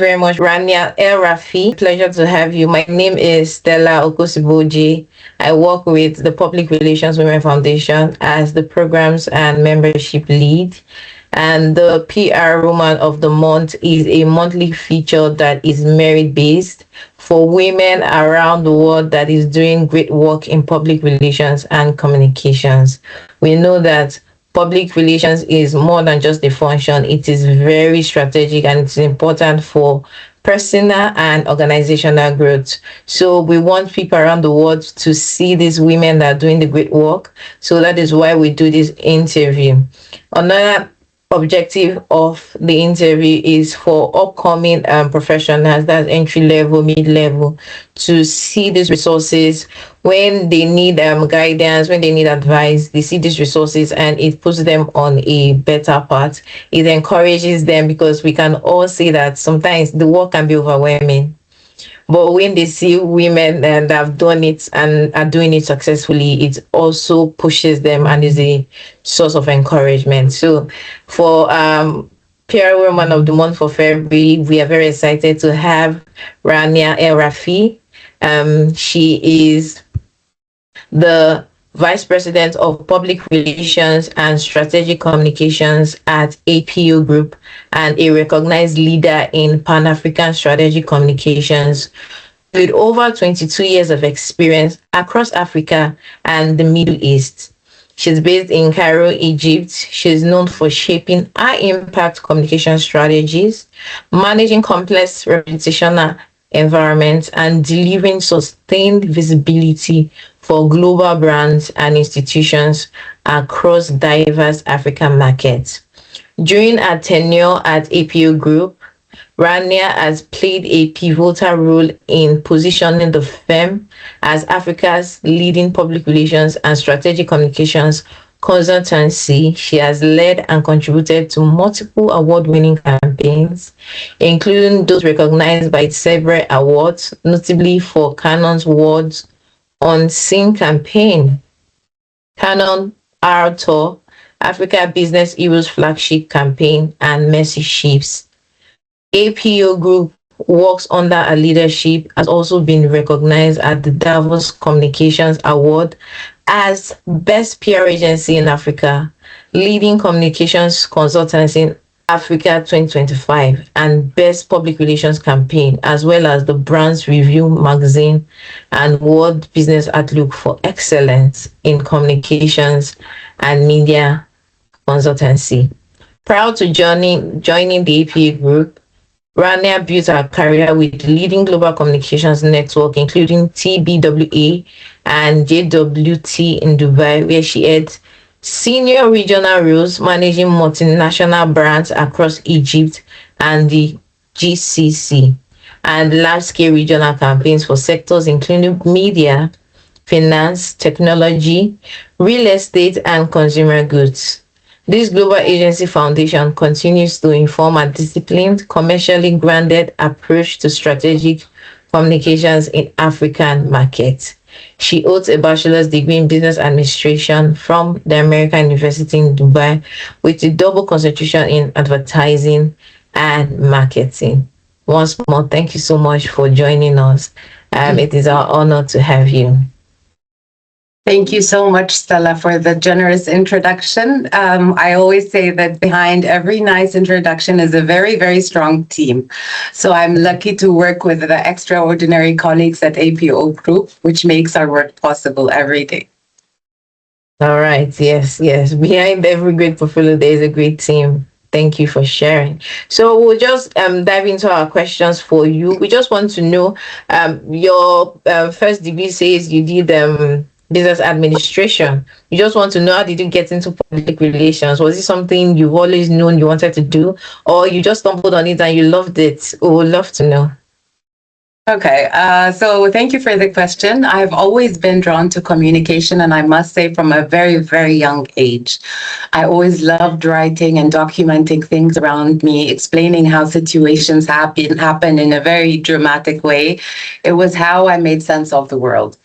very much, Rania El Rafie. Pleasure to have you. My name is Stella Okosiboji. I work with the Public Relations Women Foundation as the Programs and Membership Lead. And the PR Woman of the Month is a monthly feature that is merit-based for women around the world that is doing great work in public relations and communications. We know that public relations is more than just a function. It is very strategic and it's important for personal and organizational growth. So we want people around the world to see these women that are doing the great work. So that is why we do this interview. Another objective of the interview is for upcoming professionals, that's entry level, mid level, to see these resources when they need guidance, when they need advice. They see these resources and it puts them on a better path. It encourages them, because we can all see that sometimes the work can be overwhelming. But when they see women that have done it and are doing it successfully, it also pushes them and is a source of encouragement. So for PR Woman of the Month for February, we are very excited to have Rania El Rafie. She is the Vice President of Public Relations and Strategic Communications at APO Group and a recognized leader in Pan-African strategic communications with over 22 years of experience across Africa and the Middle East. She's based in Cairo, Egypt. She's known for shaping high-impact communication strategies, managing complex reputational environments, and delivering sustained visibility for global brands and institutions across diverse African markets. During her tenure at APO Group, Rania has played a pivotal role in positioning the firm as Africa's leading public relations and strategic communications consultancy. She has led and contributed to multiple award-winning campaigns, including those recognized by SABRE Awards, notably for Canon's Awards on Scene campaign, Canon R Tour, Africa Business Heroes flagship campaign, and Mercy Ships. APO Group works under a leadership has also been recognized at the Davos Communications Award as Best PR Agency in Africa, Leading Communications Consultancy in Africa 2025, and Best Public Relations Campaign, as well as the Brands Review magazine and World Business Outlook for excellence in communications and media consultancy. Prior to joining the APA Group, Rania built her career with leading global communications network, including TBWA and JWT in Dubai, where she had senior regional roles managing multinational brands across Egypt and the GCC, and large-scale regional campaigns for sectors including media, finance, technology, real estate, and consumer goods. This global agency foundation continues to inform a disciplined, commercially grounded approach to strategic communications in African markets. She holds a bachelor's degree in business administration from the American University in Dubai with a double concentration in advertising and marketing. Once more, thank you so much for joining us. It is our honor to have you. Thank you so much, Stella, for the generous introduction. I always say that behind every nice introduction is a very, very strong team. So I'm lucky to work with the extraordinary colleagues at APO Group, which makes our work possible every day. All right. Yes. Behind every great portfolio, there is a great team. Thank you for sharing. So we'll just dive into our questions for you. We just want to know, your first degree says you did business administration. We just want to know, how did you get into public relations? Was it something you've always known you wanted to do, or you just stumbled on it and you loved it? We would love to know. Okay, so thank you for the question. I've always been drawn to communication, and I must say from a very, very young age. I always loved writing and documenting things around me, explaining how situations happen in a very dramatic way. It was how I made sense of the world.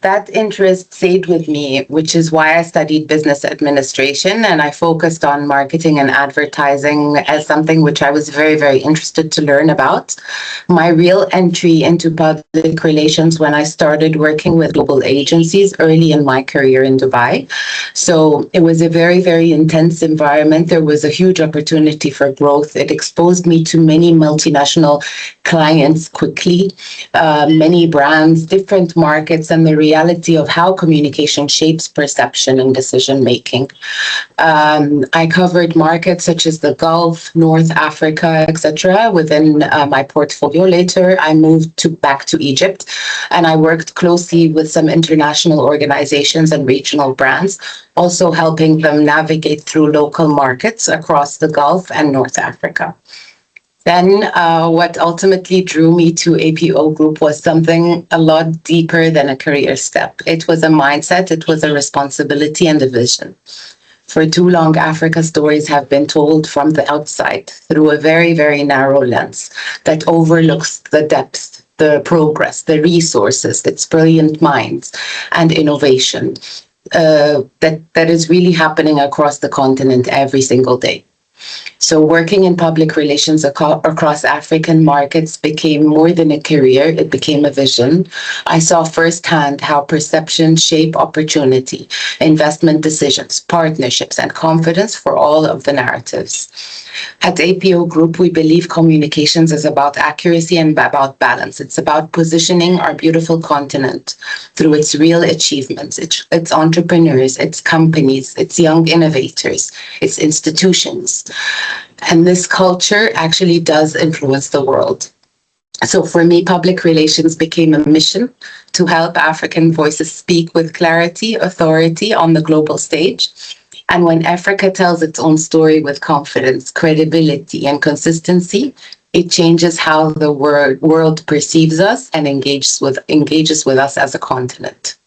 That interest stayed with me, which is why I studied business administration, and I focused on marketing and advertising as something which I was very, very interested to learn about. My real entry into public relations when I started working with global agencies early in my career in Dubai. So it was a very, very intense environment. There was a huge opportunity for growth. It exposed me to many multinational clients quickly, many brands, different markets, and the reality of how communication shapes perception and decision making. I covered markets such as the Gulf, North Africa, etc. within my portfolio. Later, I moved back to Egypt, and I worked closely with some international organizations and regional brands, also helping them navigate through local markets across the Gulf and North Africa. Then what ultimately drew me to APO Group was something a lot deeper than a career step. It was a mindset, it was a responsibility and a vision. For too long, Africa's stories have been told from the outside through a very, very narrow lens that overlooks the depth, the progress, the resources, its brilliant minds and innovation that is really happening across the continent every single day. So working in public relations across African markets became more than a career, it became a vision. I saw firsthand how perception shape opportunity, investment decisions, partnerships, and confidence for all of the narratives. At APO Group, we believe communications is about accuracy and about balance. It's about positioning our beautiful continent through its real achievements, its entrepreneurs, its companies, its young innovators, its institutions. And this culture actually does influence the world. So for me, public relations became a mission to help African voices speak with clarity, authority on the global stage. And when Africa tells its own story with confidence, credibility, and consistency, it changes how the world perceives us and engages with us as a continent.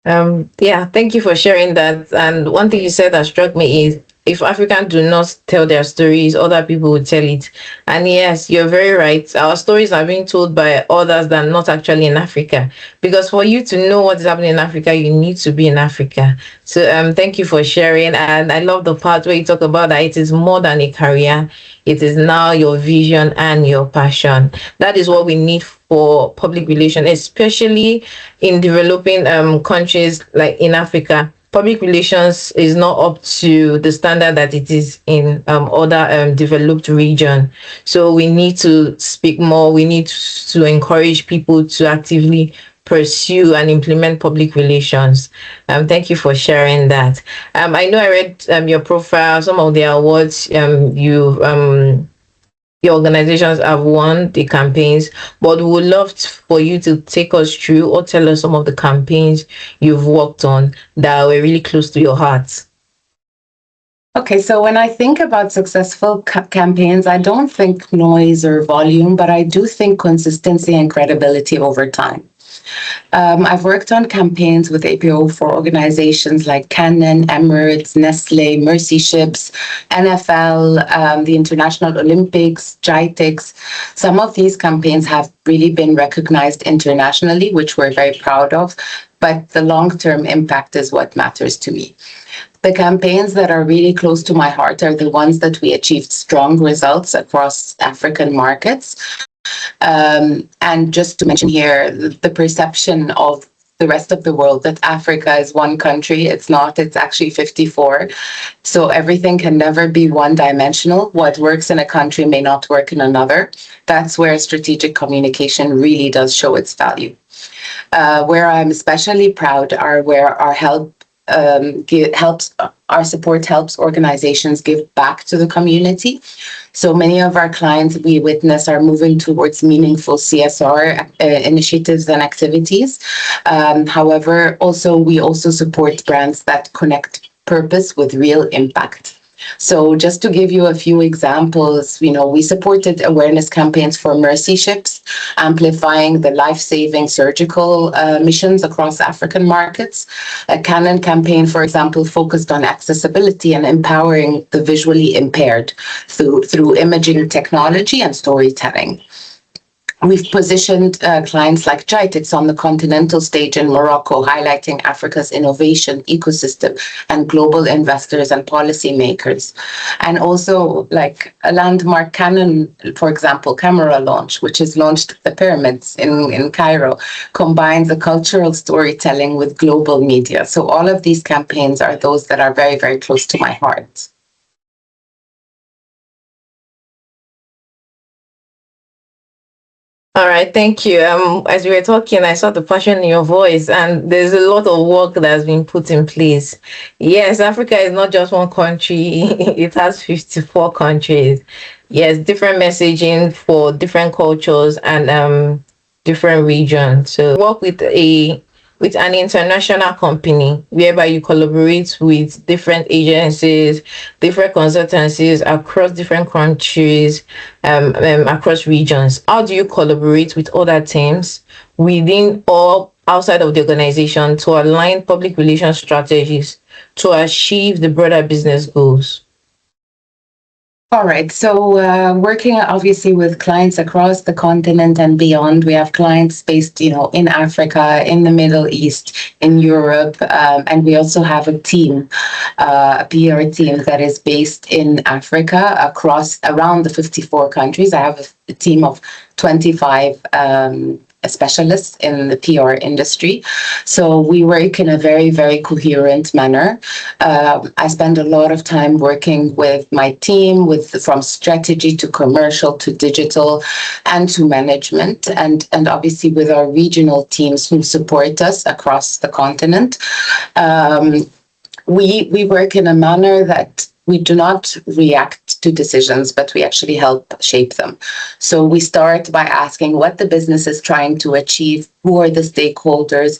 Yeah, thank you for sharing that. And one thing you said that struck me is if Africans do not tell their stories, other people will tell it. And yes, you're very right. Our stories are being told by others that are not actually in Africa. Because for you to know what is happening in Africa, you need to be in Africa. So thank you for sharing. And I love the part where you talk about that it is more than a career. It is now your vision and your passion. That is what we need for public relations, especially in developing countries like in Africa. Public relations is not up to the standard that it is in other developed region. So we need to speak more. We need to encourage people to actively pursue and implement public relations. Thank you for sharing that. I know I read your profile, some of the awards your organizations have won the campaigns, but we would love for you to take us through or tell us some of the campaigns you've worked on that were really close to your heart. Okay, so when I think about successful campaigns, I don't think noise or volume, but I do think consistency and credibility over time. I've worked on campaigns with APO for organizations like Canon, Emirates, Nestle, Mercy Ships, NFL, the International Olympics, GITEX. Some of these campaigns have really been recognized internationally, which we're very proud of, but the long-term impact is what matters to me. The campaigns that are really close to my heart are the ones that we achieved strong results across African markets. And just to mention here, the perception of the rest of the world that Africa is one country. It's not, it's actually 54. So everything can never be one-dimensional. What works in a country may not work in another. That's where strategic communication really does show its value. Where I'm especially proud are where our support helps organizations give back to the community. So many of our clients we witness are moving towards meaningful CSR initiatives and activities. However, we also support brands that connect purpose with real impact. So just to give you a few examples, we supported awareness campaigns for Mercy Ships, amplifying the life-saving surgical missions across African markets. A Canon campaign, for example, focused on accessibility and empowering the visually impaired through imaging technology and storytelling. We've positioned clients like Jitix on the continental stage in Morocco, highlighting Africa's innovation ecosystem and global investors and policymakers. And also like a landmark Canon, for example, camera launch, which is launched at the pyramids in Cairo, combines the cultural storytelling with global media. So all of these campaigns are those that are very, very close to my heart. All right, thank you. As we were talking, I saw the passion in your voice, and there's a lot of work that has been put in place. Yes, Africa is not just one country; it has 54 countries. Yes, different messaging for different cultures and different regions. So work with an international company whereby you collaborate with different agencies, different consultancies across different countries, across regions. How do you collaborate with other teams within or outside of the organization to align public relations strategies to achieve the broader business goals? All right. So working obviously with clients across the continent and beyond, we have clients based, in Africa, in the Middle East, in Europe, and we also have a team, a PR team that is based in Africa around the 54 countries. I have a team of 25 specialists in the PR industry. So we work in a very, very coherent manner. I spend a lot of time working with my team, from strategy to commercial to digital and to management, and obviously with our regional teams who support us across the continent. We work in a manner that we do not react to decisions, but we actually help shape them. So we start by asking what the business is trying to achieve, who are the stakeholders,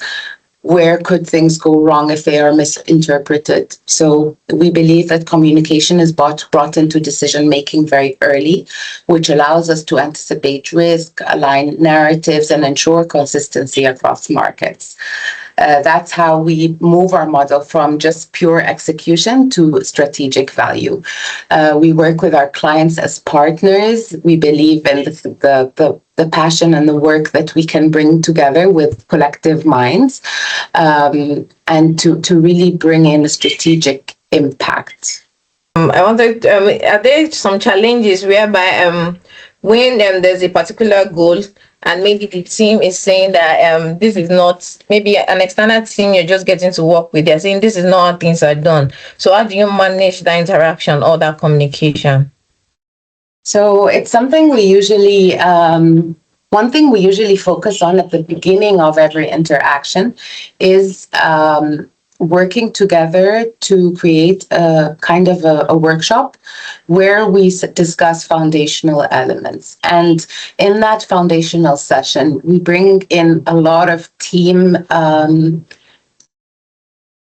where could things go wrong if they are misinterpreted. So we believe that communication is brought into decision making very early, which allows us to anticipate risk, align narratives, and ensure consistency across markets. That's how we move our model from just pure execution to strategic value. We work with our clients as partners. We believe in the passion and the work that we can bring together with collective minds, and to really bring in a strategic impact. I wanted, are there some challenges whereby when there's a particular goal and maybe the team is saying that this is not, maybe an external team you're just getting to work with, they're saying this is not how things are done. So how do you manage that interaction or that communication? So it's something we usually, one thing we usually focus on at the beginning of every interaction is working together to create a kind of a workshop where we discuss foundational elements. And in that foundational session, we bring in a lot of team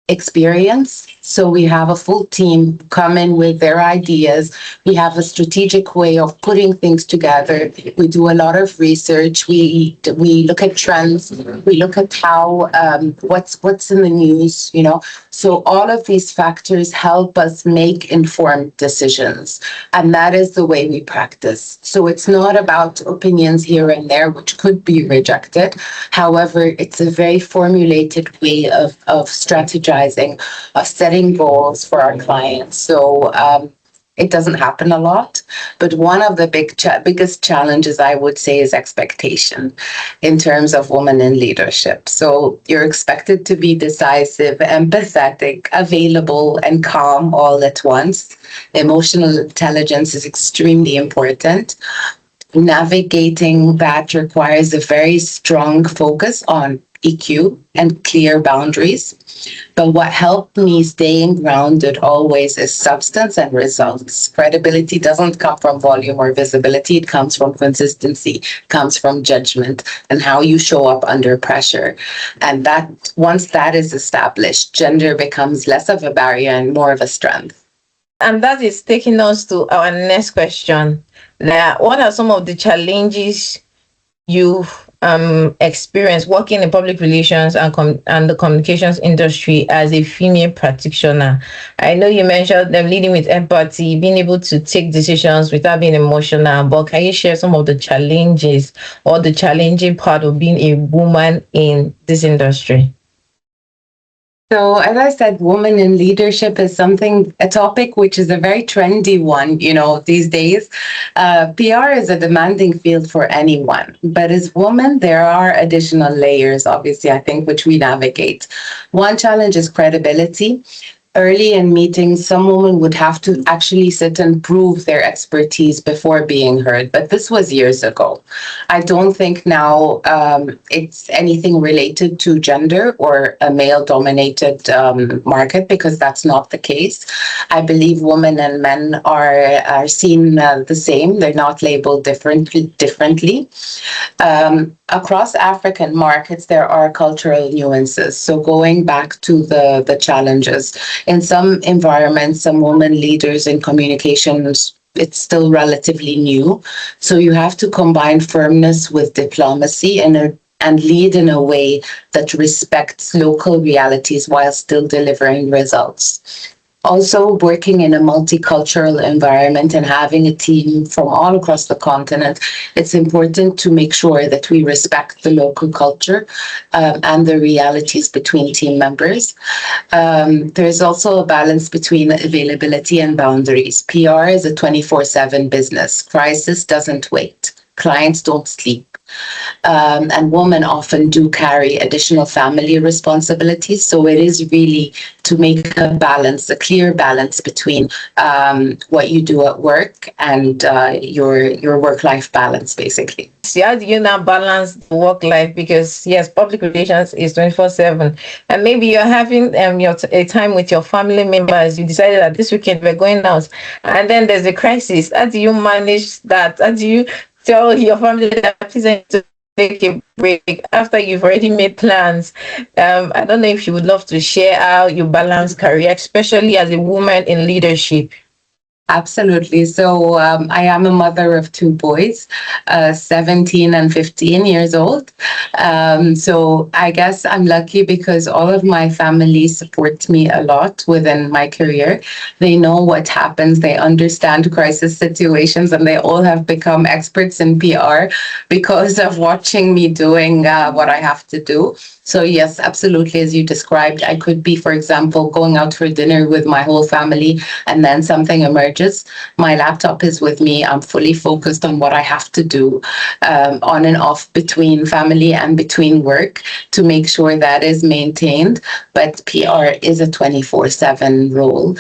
experience. So we have a full team come in with their ideas. We have a strategic way of putting things together. We do a lot of research. We look at trends. We look at how what's in the news. So all of these factors help us make informed decisions, and that is the way we practice. So it's not about opinions here and there, which could be rejected. However, it's a very formulated way of strategizing, of setting goals for our clients. So it doesn't happen a lot, but one of the biggest challenges, I would say, is expectation in terms of women in leadership. So you're expected to be decisive, empathetic, available, and calm all at once. Emotional intelligence is extremely important. Navigating that requires a very strong focus on EQ and clear boundaries. But what helped me staying grounded always is substance and results. Credibility doesn't come from volume or visibility. It comes from consistency, comes from judgment and how you show up under pressure. And that once that is established, gender becomes less of a barrier and more of a strength. And that is taking us to our next question. Now, what are some of the challenges you've experience working in public relations and the communications industry as a female practitioner? I know you mentioned them leading with empathy, being able to take decisions without being emotional, but can you share some of the challenges or the challenging part of being a woman in this industry? So, as I said, women in leadership is a topic which is a very trendy one, these days. PR is a demanding field for anyone, but as women, there are additional layers, obviously, I think, which we navigate. One challenge is credibility. Early in meetings, some women would have to actually sit and prove their expertise before being heard, but this was years ago. I don't think now it's anything related to gender or a male-dominated market, because that's not the case. I believe women and men are seen the same. They're not labeled differently. Across African markets, there are cultural nuances. So going back to the challenges, in some environments, some women leaders in communications, it's still relatively new. So you have to combine firmness with diplomacy and lead in a way that respects local realities while still delivering results. Also, working in a multicultural environment and having a team from all across the continent, it's important to make sure that we respect the local culture and the realities between team members. There's also a balance between availability and boundaries. PR is a 24/7 business. Crisis doesn't wait. Clients don't sleep. And women often do carry additional family responsibilities. So it is really to make a balance, a clear balance between what you do at work and your work-life balance, basically. So how do you now balance the work life? Because yes, public relations is 24/7, and maybe you're having a time with your family members. You decided that this weekend we're going out, and then there's a crisis. How do you manage that? How do you tell your family that please I need to take a break after you've already made plans? I don't know if you would love to share how you balance career, especially as a woman in leadership. Absolutely. So I am a mother of two boys, 17 and 15 years old. So I guess I'm lucky because all of my family supports me a lot within my career. They know what happens. They understand crisis situations, and they all have become experts in PR because of watching me doing what I have to do. So yes, absolutely, as you described, I could be, for example, going out for dinner with my whole family, and then something emerges. My laptop is with me. I'm fully focused on what I have to do, on and off between family and between work, to make sure that is maintained. But PR is a 24/7 role.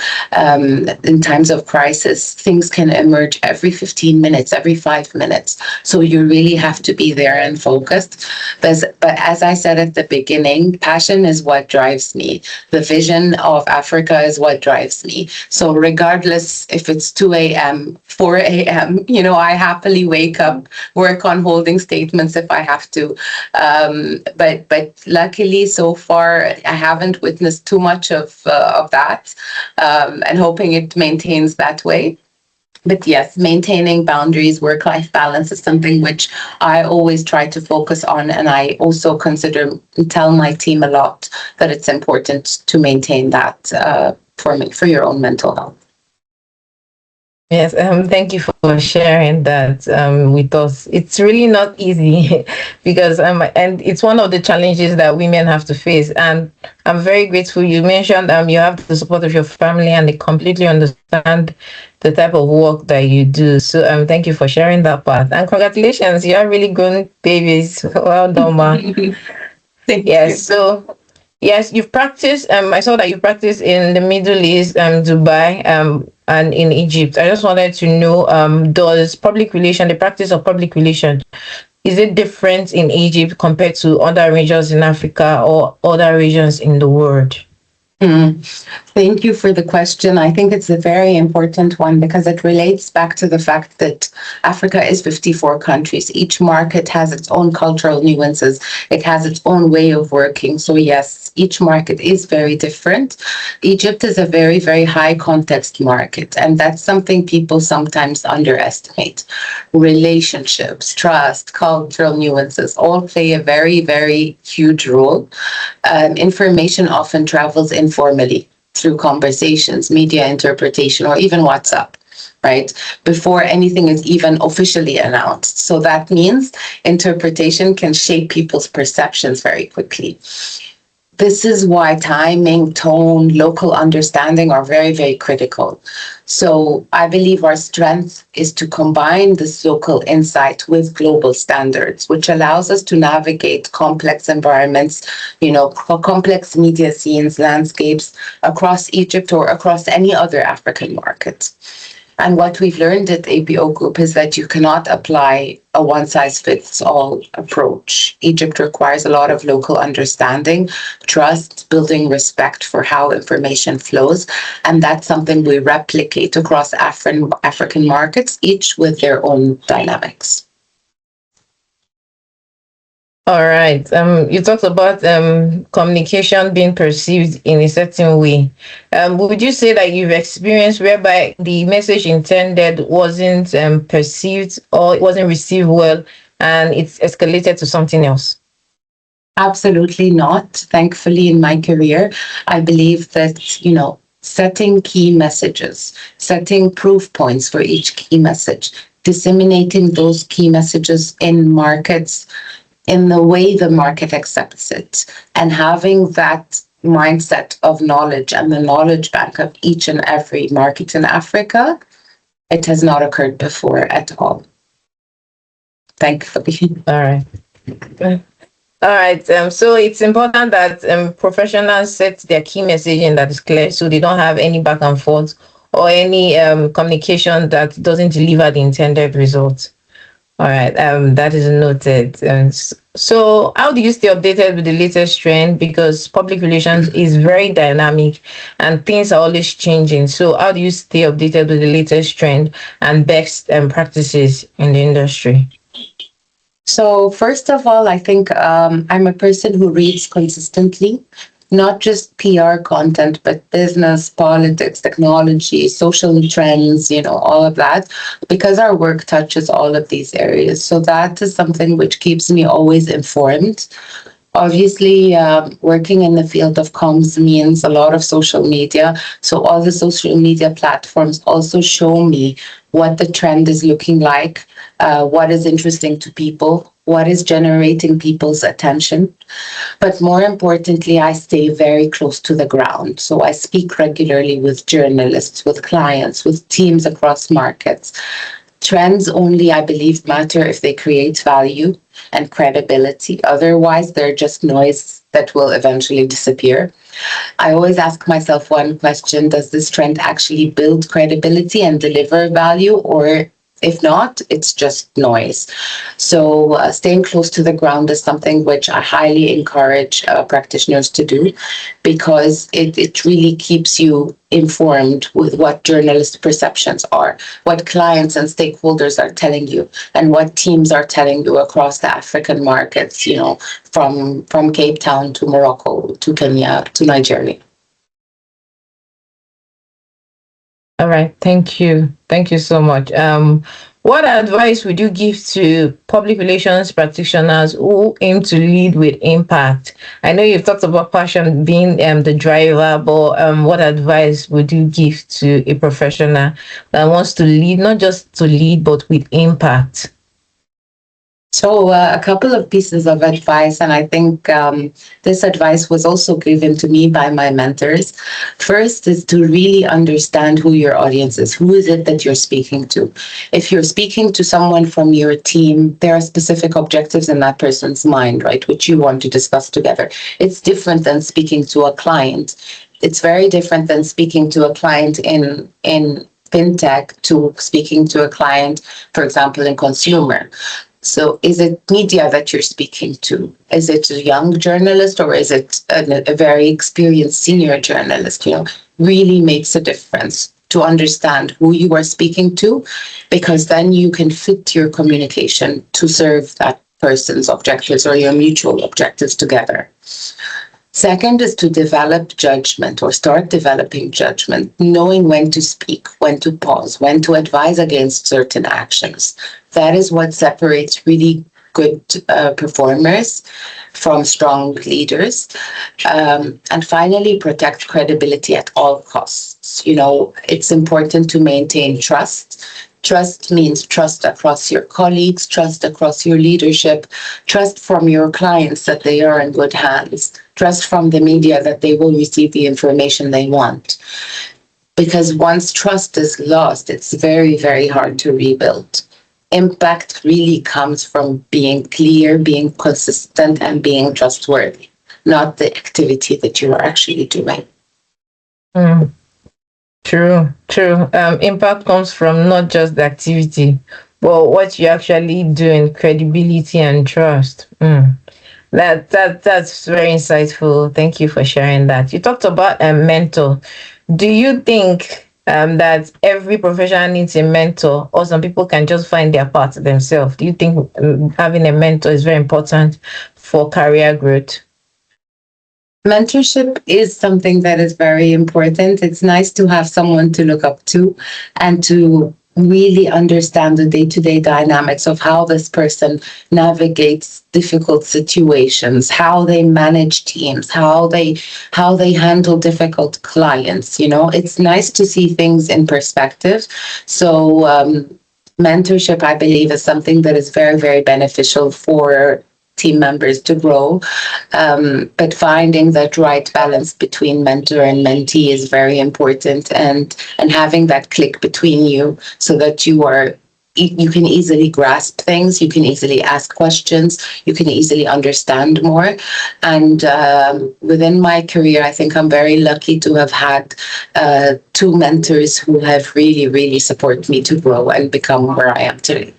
In times of crisis, things can emerge every 15 minutes, every 5 minutes. So you really have to be there and focused. But as I said at the beginning, passion is what drives me. The vision of Africa is what drives me. So regardless if it's 2 a.m., 4 a.m., I happily wake up, work on holding statements if I have to. But luckily, so far, I haven't witnessed too much of that, and hoping it maintains that way. But yes, maintaining boundaries, work-life balance is something which I always try to focus on. And I also tell my team a lot that it's important to maintain that for your own mental health. Yes, thank you for sharing that with us. It's really not easy because and it's one of the challenges that women have to face. And I'm very grateful you mentioned you have the support of your family and they completely understand the type of work that you do. So thank you for sharing that part. And congratulations, you are really grown babies. Well done, ma. Thank Yes, you. so yes, you've practiced. I saw that you practiced in the Middle East, Dubai, and in Egypt. I just wanted to know, does the practice of public relation, is it different in Egypt compared to other regions in Africa or other regions in the world? Thank you for the question. I think it's a very important one because it relates back to the fact that Africa is 54 countries. Each market has its own cultural nuances. It has its own way of working. So yes, Each market is very different. Egypt is a very, very high context market, and that's something people sometimes underestimate. Relationships, trust, cultural nuances all play a very, very huge role. Information often travels informally through conversations, media interpretation, or even WhatsApp, right? Before anything is even officially announced. So that means interpretation can shape people's perceptions very quickly. This is why timing, tone, local understanding are very, very critical. So I believe our strength is to combine this local insight with global standards, which allows us to navigate complex environments, complex media scenes, landscapes across Egypt or across any other African market. And what we've learned at APO Group is that you cannot apply a one-size-fits-all approach. Egypt requires a lot of local understanding, trust, building respect for how information flows, and that's something we replicate across African markets, each with their own dynamics. All right. You talked about communication being perceived in a certain way. Would you say that you've experienced whereby the message intended wasn't perceived or it wasn't received well, and it's escalated to something else? Absolutely not. Thankfully, in my career, I believe that, setting key messages, setting proof points for each key message, disseminating those key messages in markets in the way the market accepts it, and having that mindset of knowledge and the knowledge bank of each and every market in Africa, it has not occurred before at all. Thankfully. All right. All right. So it's important that professionals set their key messaging that is clear, so they don't have any back and forth or any communication that doesn't deliver the intended results. All right, that is noted. So how do you stay updated with the latest trend? Because public relations is very dynamic and things are always changing. So how do you stay updated with the latest trend and best practices in the industry? So first of all, I think I'm a person who reads consistently, not just PR content, but business, politics, technology, social trends, all of that, because our work touches all of these areas. So that is something which keeps me always informed. Obviously, working in the field of comms means a lot of social media. So all the social media platforms also show me what the trend is looking like, what is interesting to people, what is generating people's attention. But more importantly, I stay very close to the ground. So I speak regularly with journalists, with clients, with teams across markets. Trends only, I believe, matter if they create value and credibility. Otherwise, they're just noise that will eventually disappear. I always ask myself one question: does this trend actually build credibility and deliver value, or if not, it's just noise? So staying close to the ground is something which I highly encourage practitioners to do, because it really keeps you informed with what journalist perceptions are, what clients and stakeholders are telling you, and what teams are telling you across the African markets, from Cape Town to Morocco to Kenya to Nigeria. All right, thank you. Thank you so much. What advice would you give to public relations practitioners who aim to lead with impact? I know you've talked about passion being the driver, but what advice would you give to a professional that wants to lead, not just to lead, but with impact? So a couple of pieces of advice, and I think this advice was also given to me by my mentors. First is to really understand who your audience is. Who is it that you're speaking to? If you're speaking to someone from your team, there are specific objectives in that person's mind, right, which you want to discuss together. It's different than speaking to a client. It's very different than speaking to a client in fintech to speaking to a client, for example, in consumer. So is it media that you're speaking to? Is it a young journalist, or is it a very experienced senior journalist? Really makes a difference to understand who you are speaking to, because then you can fit your communication to serve that person's objectives or your mutual objectives together. Second is to develop judgment or start developing judgment, knowing when to speak, when to pause, when to advise against certain actions. That is what separates really good performers from strong leaders. And finally, protect credibility at all costs. You know, it's important to maintain trust. Trust means trust across your colleagues, trust across your leadership, trust from your clients that they are in good hands, trust from the media that they will receive the information they want. Because once trust is lost, it's very, very hard to rebuild. Impact really comes from being clear, being consistent, and being trustworthy, not the activity that you are actually doing. Mm. True, true. Impact comes from not just the activity, but what you actually do in credibility and trust. That's very insightful. Thank you for sharing that. You talked about a mentor. Do you think that every professional needs a mentor, or some people can just find their path themselves? Do you think having a mentor is very important for career growth? Mentorship is something that is very important. It's nice to have someone to look up to and to really understand the day-to-day dynamics of how this person navigates difficult situations, how they manage teams, how they handle difficult clients. You know, it's nice to see things in perspective. So mentorship, I believe, is something that is very, very beneficial for team members to grow. But finding that right balance between mentor and mentee is very important, and having that click between you so that you can easily grasp things, you can easily ask questions, you can easily understand more. And within my career, I think I'm very lucky to have had two mentors who have really, really supported me to grow and become where I am today.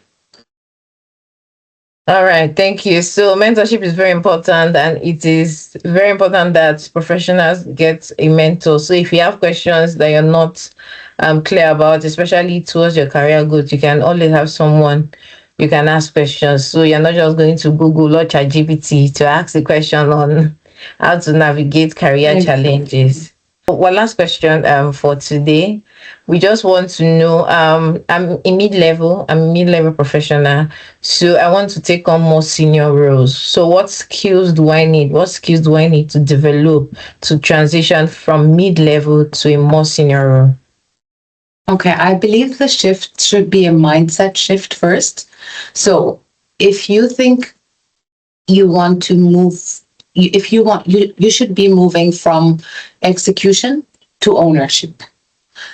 All right, thank you. So mentorship is very important, and it is very important that professionals get a mentor. So if you have questions that you're not clear about, especially towards your career growth, you can always have someone you can ask questions. So you're not just going to Google or ChatGPT to ask the question on how to navigate career challenges. One last question for today. We just want to know, I'm a mid-level professional, so I want to take on more senior roles. So what skills do I need? What skills do I need to develop to transition from mid-level to a more senior role? Okay, I believe the shift should be a mindset shift first. So if you think you want to move, you should be moving from execution to ownership.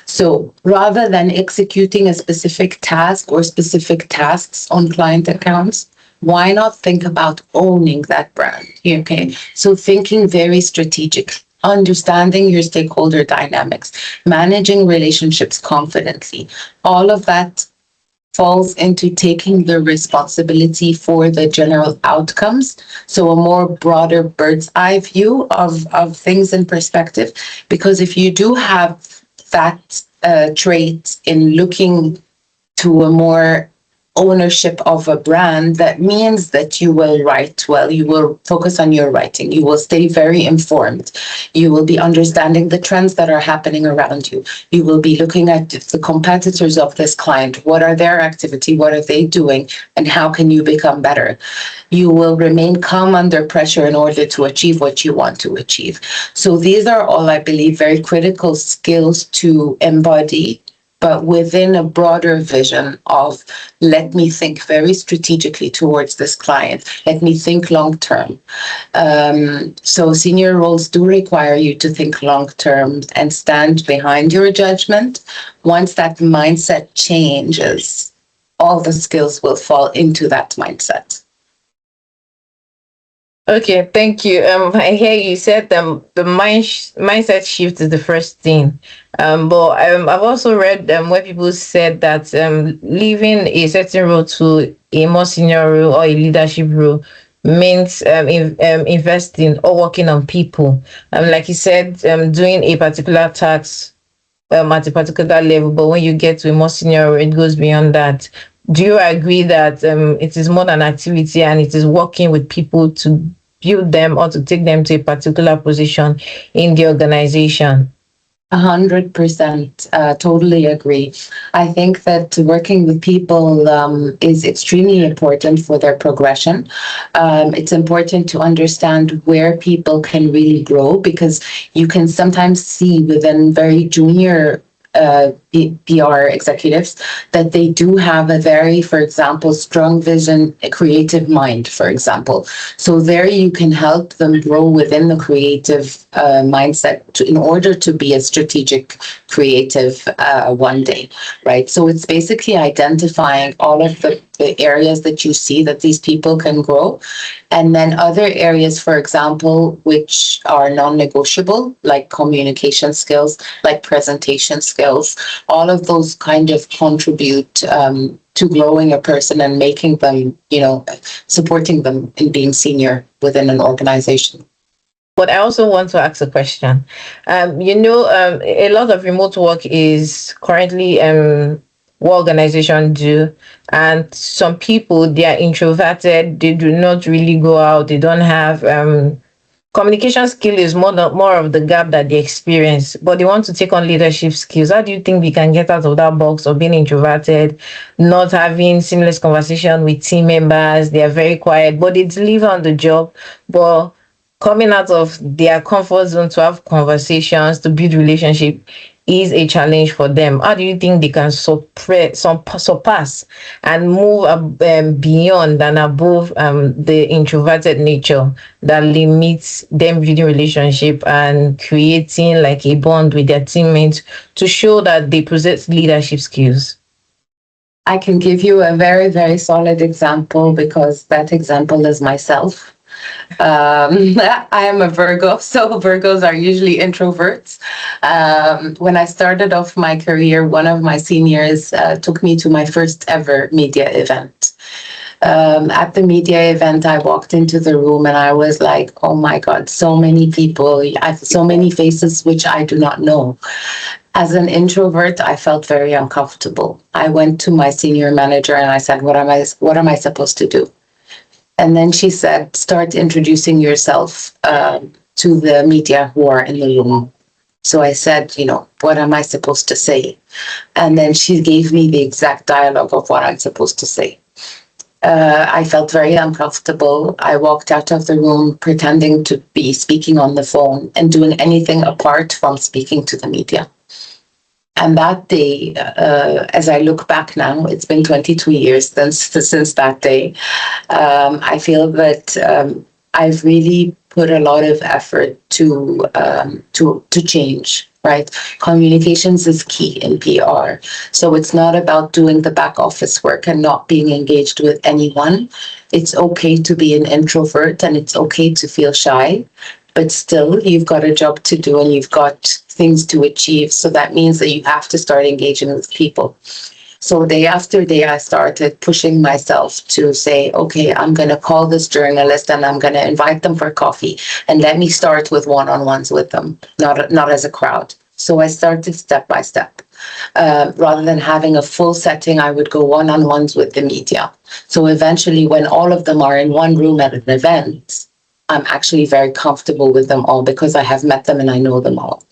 So rather than executing a specific task or specific tasks on client accounts, why not think about owning that brand? Okay, so thinking very strategic, understanding your stakeholder dynamics, managing relationships confidently, all of that falls into taking the responsibility for the general outcomes. So a more broader bird's eye view of things in perspective. Because if you do have that trait in looking to a more ownership of a brand, that means that you will write well, you will focus on your writing, you will stay very informed, you will be understanding the trends that are happening around you, you will be looking at the competitors of this client, what are their activity, what are they doing, and how can you become better. You will remain calm under pressure in order to achieve what you want to achieve. So these are all, I believe, very critical skills to embody, but within a broader vision of, let me think very strategically towards this client. Let me think long term. So senior roles do require you to think long term and stand behind your judgment. Once that mindset changes, all the skills will fall into that mindset. Okay, thank you. I hear you said the mindset shift is the first thing. But I've also read where people said that leaving a certain role to a more senior role or a leadership role means investing or working on people. Like you said, doing a particular task at a particular level, but when you get to a more senior role, it goes beyond that. Do you agree that it is more than activity and it is working with people to build them or to take them to a particular position in the organization? 100%, totally agree. I think that working with people is extremely important for their progression. It's important to understand where people can really grow, because you can sometimes see within very junior PR executives that they do have a very, for example, strong vision, a creative mind, for example. So there you can help them grow within the creative mindset in order to be a strategic creative one day, right? So it's basically identifying all of the areas that you see that these people can grow. And then other areas, for example, which are non-negotiable, like communication skills, like presentation skills, all of those kind of contribute to growing a person and making them, supporting them in being senior within an organization. But I also want to ask a question. A lot of remote work is currently what organizations do, and some people, they are introverted. They do not really go out. They don't have communication skill is more of the gap that they experience, but they want to take on leadership skills. How do you think we can get out of that box of being introverted, not having seamless conversation with team members? They are very quiet, but they deliver on the job. But coming out of their comfort zone to have conversations, to build relationship, is a challenge for them. How do you think they can surpass and move beyond and above the introverted nature that limits them building relationship and creating like a bond with their teammates to show that they possess leadership skills? I can give you a very, very solid example, because that example is myself. I am a Virgo, so Virgos are usually introverts. When I started off my career, one of my seniors took me to my first ever media event. At the media event, I walked into the room and I was like, oh my God, so many people, so many faces which I do not know. As an introvert, I felt very uncomfortable. I went to my senior manager and I said, what am I supposed to do? And then she said, start introducing yourself to the media who are in the room. So I said, what am I supposed to say? And then she gave me the exact dialogue of what I'm supposed to say. I felt very uncomfortable. I walked out of the room pretending to be speaking on the phone and doing anything apart from speaking to the media. And that day, as I look back now, it's been 22 years since that day. I feel that I've really put a lot of effort to change. Right, communications is key in PR. So it's not about doing the back office work and not being engaged with anyone. It's okay to be an introvert and it's okay to feel shy, but still you've got a job to do and you've got things to achieve. So that means that you have to start engaging with people. So day after day, I started pushing myself to say, okay, I'm going to call this journalist and I'm going to invite them for coffee. And let me start with one-on-ones with them, not as a crowd. So I started step by step. Rather than having a full setting, I would go one-on-ones with the media. So eventually, when all of them are in one room at an event, I'm actually very comfortable with them all because I have met them and I know them all.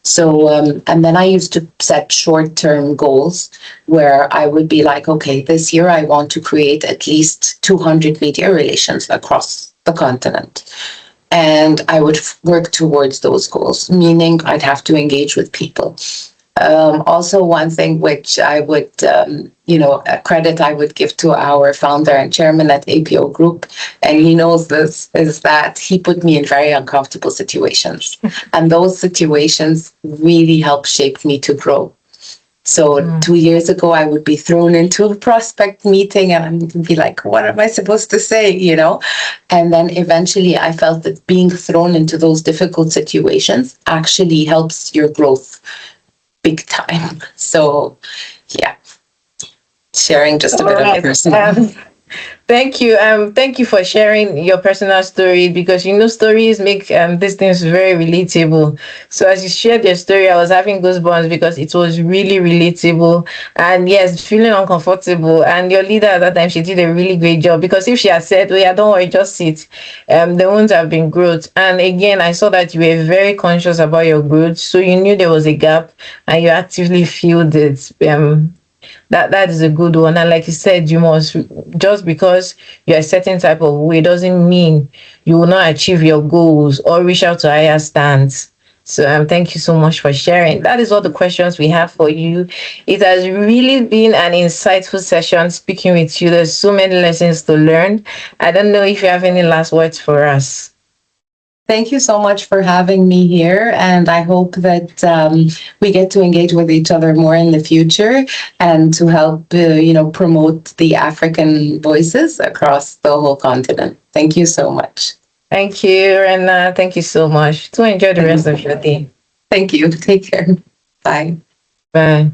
So, and then I used to set short-term goals where I would be like, okay, this year I want to create at least 200 media relations across the continent. And I would work towards those goals, meaning I'd have to engage with people. Also, one thing which I would, a credit I would give to our founder and chairman at APO Group, and he knows this, is that he put me in very uncomfortable situations. And those situations really helped shape me to grow. So 2 years ago, I would be thrown into a prospect meeting and I'd be like, what am I supposed to say, And then eventually I felt that being thrown into those difficult situations actually helps your growth big time. So, yeah, sharing just a bit of personal. Thank you. Thank you for sharing your personal story, because stories make these things very relatable. So as you shared your story, I was having goosebumps because it was really relatable. And yes, feeling uncomfortable. And your leader at that time, she did a really great job, because if she had said, "Oh yeah, don't worry, just sit," there wouldn't have been growth. And again, I saw that you were very conscious about your growth, so you knew there was a gap, and you actively filled it. That is a good one. And like you said, you must, just because you're a certain type of way doesn't mean you will not achieve your goals or reach out to higher stands. So thank you so much for sharing. That is all the questions we have for you. It has really been an insightful session speaking with you. There's so many lessons to learn. I don't know if you have any last words for us. Thank you so much for having me here. And I hope that we get to engage with each other more in the future and to help, promote the African voices across the whole continent. Thank you so much. Thank you, and thank you so much. To enjoy the rest of your day. Thank you. Take care. Bye. Bye.